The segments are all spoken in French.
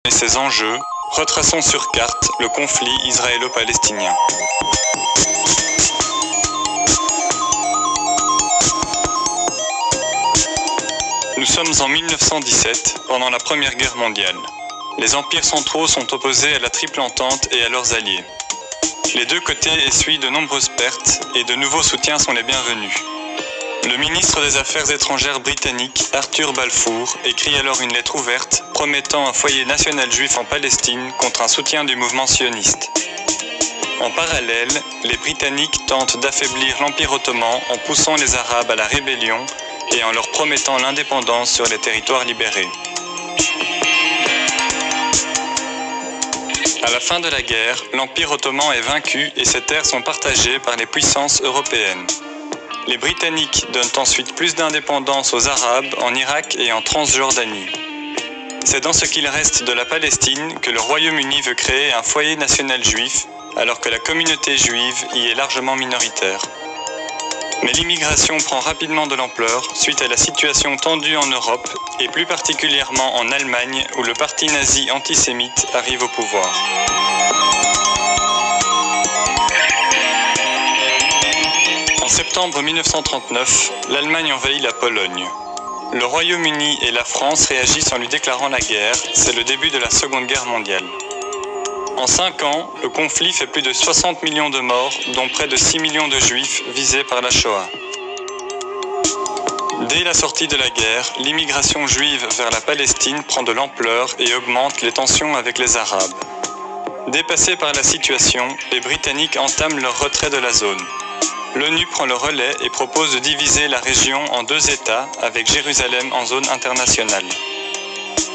et ses enjeux, retraçons sur carte le conflit israélo-palestinien. Nous sommes en 1917, pendant la Première Guerre mondiale. Les empires centraux sont opposés à la Triple Entente et à leurs alliés. Les deux côtés essuient de nombreuses pertes et de nouveaux soutiens sont les bienvenus. Le ministre des Affaires étrangères britannique, Arthur Balfour, écrit alors une lettre ouverte promettant un foyer national juif en Palestine contre un soutien du mouvement sioniste. En parallèle, les Britanniques tentent d'affaiblir l'Empire ottoman en poussant les Arabes à la rébellion et en leur promettant l'indépendance sur les territoires libérés. À la fin de la guerre, l'Empire ottoman est vaincu et ses terres sont partagées par les puissances européennes. Les Britanniques donnent ensuite plus d'indépendance aux Arabes en Irak et en Transjordanie. C'est dans ce qu'il reste de la Palestine que le Royaume-Uni veut créer un foyer national juif, alors que la communauté juive y est largement minoritaire. Mais l'immigration prend rapidement de l'ampleur suite à la situation tendue en Europe et plus particulièrement en Allemagne où le parti nazi antisémite arrive au pouvoir. En septembre 1939, l'Allemagne envahit la Pologne. Le Royaume-Uni et la France réagissent en lui déclarant la guerre, c'est le début de la Seconde Guerre mondiale. En 5 ans, le conflit fait plus de 60 millions de morts, dont près de 6 millions de juifs visés par la Shoah. Dès la sortie de la guerre, l'immigration juive vers la Palestine prend de l'ampleur et augmente les tensions avec les Arabes. Dépassés par la situation, les Britanniques entament leur retrait de la zone. L'ONU prend le relais et propose de diviser la région en 2 États, avec Jérusalem en zone internationale.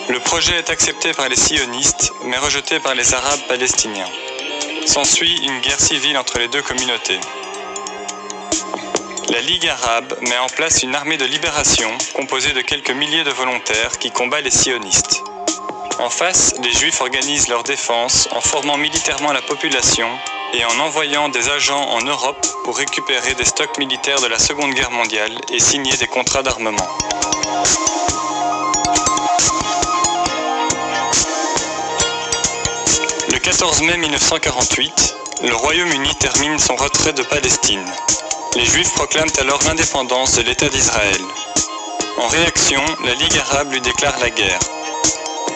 Le projet est accepté par les sionistes, mais rejeté par les Arabes palestiniens. S'ensuit une guerre civile entre les deux communautés. La Ligue arabe met en place une armée de libération composée de quelques milliers de volontaires qui combat les sionistes. En face, les Juifs organisent leur défense en formant militairement la population et en envoyant des agents en Europe pour récupérer des stocks militaires de la Seconde Guerre mondiale et signer des contrats d'armement. Le 14 mai 1948, le Royaume-Uni termine son retrait de Palestine. Les Juifs proclament alors l'indépendance de l'État d'Israël. En réaction, la Ligue arabe lui déclare la guerre.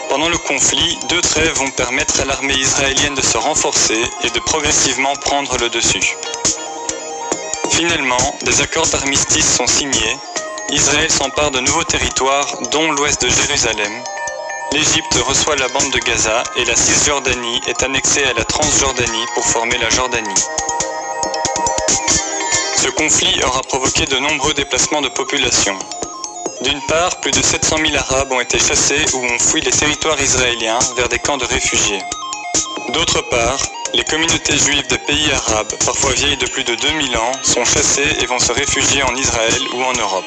Pendant le conflit, 2 trêves vont permettre à l'armée israélienne de se renforcer et de progressivement prendre le dessus. Finalement, des accords d'armistice sont signés. Israël s'empare de nouveaux territoires, dont l'ouest de Jérusalem. L'Égypte reçoit la bande de Gaza et la Cisjordanie est annexée à la Transjordanie pour former la Jordanie. Ce conflit aura provoqué de nombreux déplacements de population. D'une part, plus de 700 000 Arabes ont été chassés ou ont fui les territoires israéliens vers des camps de réfugiés. D'autre part, les communautés juives des pays arabes, parfois vieilles de plus de 2000 ans, sont chassées et vont se réfugier en Israël ou en Europe.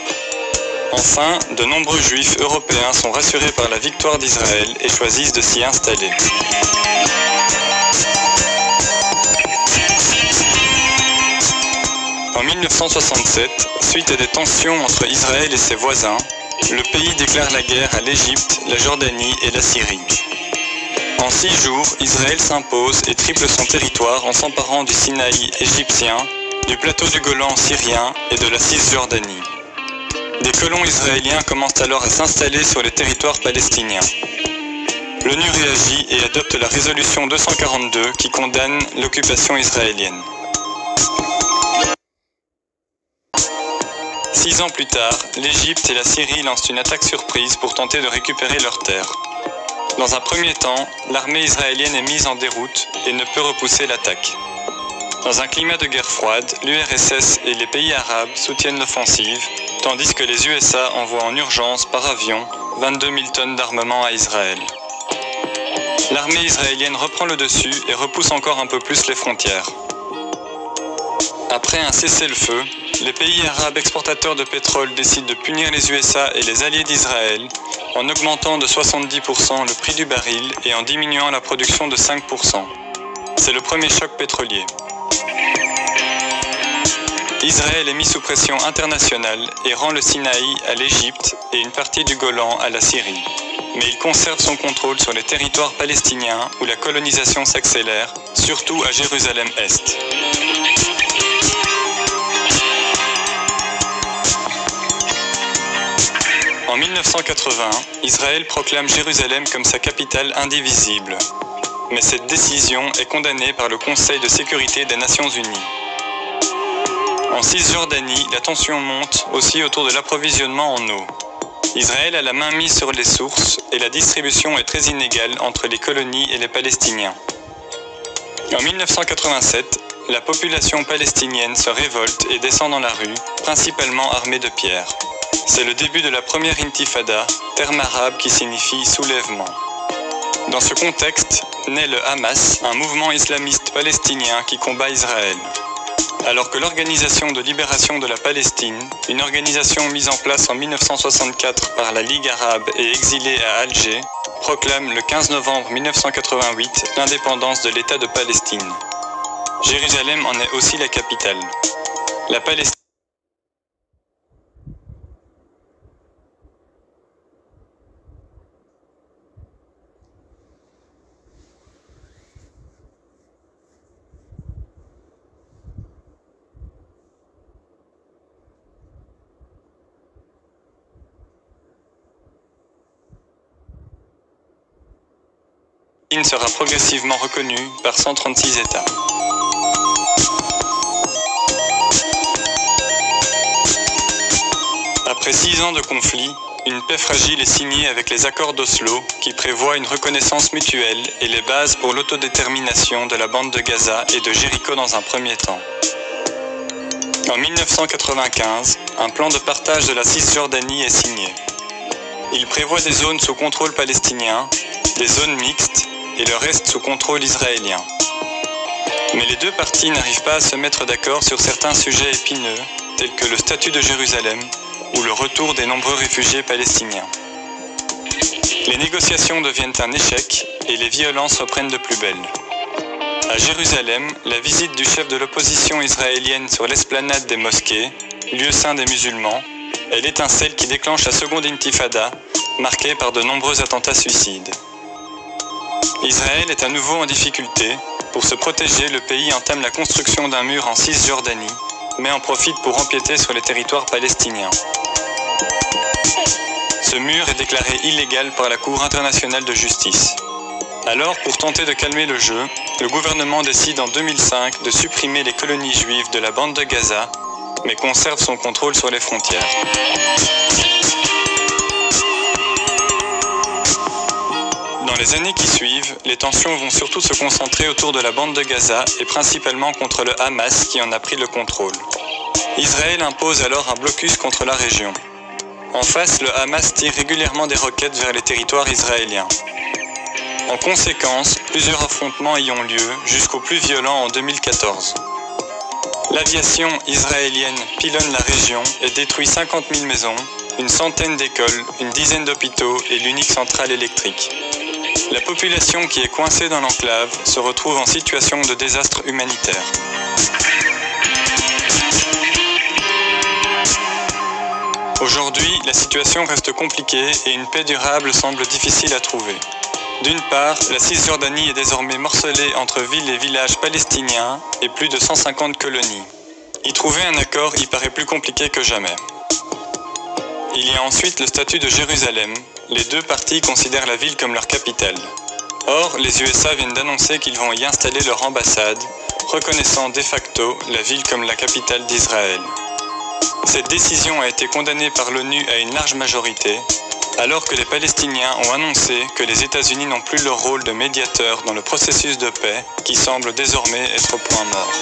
Enfin, de nombreux juifs européens sont rassurés par la victoire d'Israël et choisissent de s'y installer. En 1967, suite à des tensions entre Israël et ses voisins, le pays déclare la guerre à l'Égypte, la Jordanie et la Syrie. En 6 jours, Israël s'impose et triple son territoire en s'emparant du Sinaï égyptien, du plateau du Golan syrien et de la Cisjordanie. Des colons israéliens commencent alors à s'installer sur les territoires palestiniens. L'ONU réagit et adopte la résolution 242 qui condamne l'occupation israélienne. 6 ans plus tard, l'Égypte et la Syrie lancent une attaque surprise pour tenter de récupérer leurs terres. Dans un premier temps, l'armée israélienne est mise en déroute et ne peut repousser l'attaque. Dans un climat de guerre froide, l'URSS et les pays arabes soutiennent l'offensive, tandis que les USA envoient en urgence par avion 22 000 tonnes d'armement à Israël. L'armée israélienne reprend le dessus et repousse encore un peu plus les frontières. Après un cessez-le-feu, les pays arabes exportateurs de pétrole décident de punir les USA et les alliés d'Israël en augmentant de 70% le prix du baril et en diminuant la production de 5%. C'est le premier choc pétrolier. Israël est mis sous pression internationale et rend le Sinaï à l'Égypte et une partie du Golan à la Syrie. mais il conserve son contrôle sur les territoires palestiniens où la colonisation s'accélère, surtout à Jérusalem-Est. En 1980, Israël proclame Jérusalem comme sa capitale indivisible. Mais cette décision est condamnée par le Conseil de sécurité des Nations Unies. En Cisjordanie, la tension monte aussi autour de l'approvisionnement en eau. Israël a la main mise sur les sources et la distribution est très inégale entre les colonies et les Palestiniens. En 1987, la population palestinienne se révolte et descend dans la rue, principalement armée de pierres. C'est le début de la première intifada, terme arabe qui signifie soulèvement. Dans ce contexte, naît le Hamas, un mouvement islamiste palestinien qui combat Israël. Alors que l'Organisation de libération de la Palestine, une organisation mise en place en 1964 par la Ligue arabe et exilée à Alger, proclame le 15 novembre 1988 l'indépendance de l'État de Palestine. Jérusalem en est aussi la capitale. La Palestine sera progressivement reconnue par 136 États. Après 6 ans de conflit, une paix fragile est signée avec les accords d'Oslo qui prévoient une reconnaissance mutuelle et les bases pour l'autodétermination de la bande de Gaza et de Jéricho dans un premier temps. En 1995, un plan de partage de la Cisjordanie est signé. Il prévoit des zones sous contrôle palestinien, des zones mixtes et le reste sous contrôle israélien. Mais les deux parties n'arrivent pas à se mettre d'accord sur certains sujets épineux, tels que le statut de Jérusalem ou le retour des nombreux réfugiés palestiniens. Les négociations deviennent un échec et les violences reprennent de plus belle. À Jérusalem, la visite du chef de l'opposition israélienne sur l'esplanade des mosquées, lieu saint des musulmans, est l'étincelle qui déclenche la seconde intifada, marquée par de nombreux attentats suicides. Israël est à nouveau en difficulté. Pour se protéger, le pays entame la construction d'un mur en Cisjordanie, mais en profite pour empiéter sur les territoires palestiniens. Ce mur est déclaré illégal par la Cour internationale de justice. Alors, pour tenter de calmer le jeu, le gouvernement décide en 2005 de supprimer les colonies juives de la bande de Gaza, mais conserve son contrôle sur les frontières. Dans les années qui suivent, les tensions vont surtout se concentrer autour de la bande de Gaza et principalement contre le Hamas qui en a pris le contrôle. Israël impose alors un blocus contre la région. En face, le Hamas tire régulièrement des roquettes vers les territoires israéliens. En conséquence, plusieurs affrontements y ont lieu, jusqu'au plus violent en 2014. L'aviation israélienne pilonne la région et détruit 50 000 maisons, une centaine d'écoles, une dizaine d'hôpitaux et l'unique centrale électrique. La population qui est coincée dans l'enclave se retrouve en situation de désastre humanitaire. Aujourd'hui, la situation reste compliquée et une paix durable semble difficile à trouver. D'une part, la Cisjordanie est désormais morcelée entre villes et villages palestiniens et plus de 150 colonies. Y trouver un accord y paraît plus compliqué que jamais. Il y a ensuite le statut de Jérusalem. Les deux parties considèrent la ville comme leur capitale. Or, les USA viennent d'annoncer qu'ils vont y installer leur ambassade, reconnaissant de facto la ville comme la capitale d'Israël. Cette décision a été condamnée par l'ONU à une large majorité, alors que les Palestiniens ont annoncé que les États-Unis n'ont plus leur rôle de médiateur dans le processus de paix qui semble désormais être au point mort.